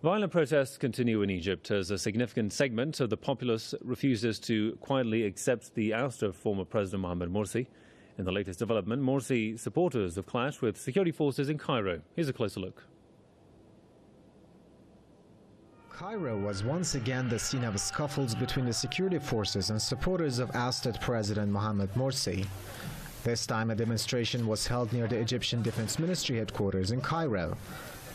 Violent protests continue in Egypt as a significant segment of the populace refuses to quietly accept the ouster of former President Mohamed Morsi. In the latest development, Morsi supporters have clashed with security forces in Cairo. Here's a closer look. Cairo was once again the scene of scuffles between the security forces and supporters of ousted President Mohamed Morsi. This time, a demonstration was held near the Egyptian Defense Ministry headquarters in Cairo.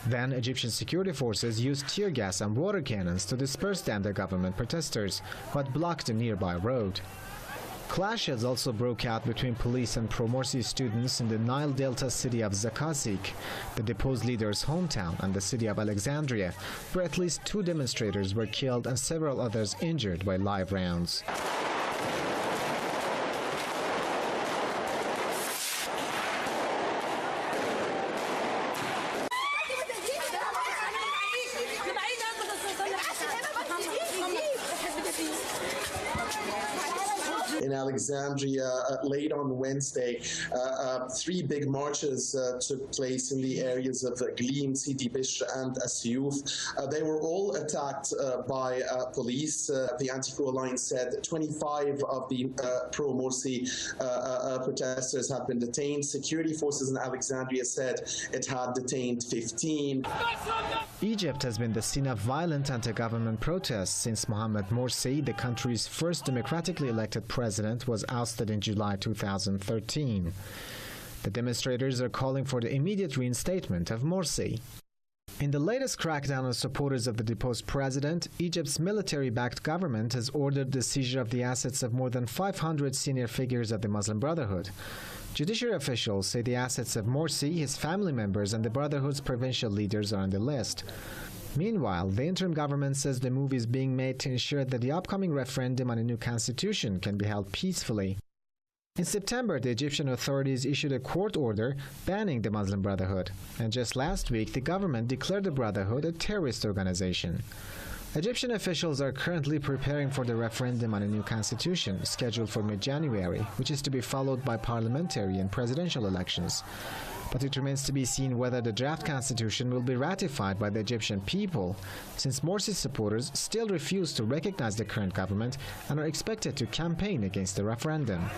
Then, Egyptian security forces used tear gas and water cannons to disperse the anti-government protesters who had blocked a nearby road. Clashes also broke out between police and pro-Morsi students in the Nile Delta city of Zakasik, the deposed leader's hometown, and the city of Alexandria, where at least 2 demonstrators were killed and several others injured by live rounds. In Alexandria, late on Wednesday, 3 big marches took place in the areas of Gleam, Sidi Bishr, and Asyuf. They were all attacked by police. The Anti-Coup Alliance said 25 of the pro-Morsi protesters have been detained. Security forces in Alexandria said it had detained 15. Egypt has been the scene of violent anti-government protests since Mohamed Morsi, the country's first democratically elected president, was ousted in July 2013. The demonstrators are calling for the immediate reinstatement of Morsi. In the latest crackdown on supporters of the deposed president, Egypt's military-backed government has ordered the seizure of the assets of more than 500 senior figures of the Muslim Brotherhood. Judiciary officials say the assets of Morsi, his family members, and the Brotherhood's provincial leaders are on the list. Meanwhile, the interim government says the move is being made to ensure that the upcoming referendum on a new constitution can be held peacefully. In September, the Egyptian authorities issued a court order banning the Muslim Brotherhood, and just last week the government declared the Brotherhood a terrorist organization. Egyptian officials are currently preparing for the referendum on a new constitution, scheduled for mid-January, which is to be followed by parliamentary and presidential elections. But it remains to be seen whether the draft constitution will be ratified by the Egyptian people, since Morsi supporters still refuse to recognize the current government and are expected to campaign against the referendum.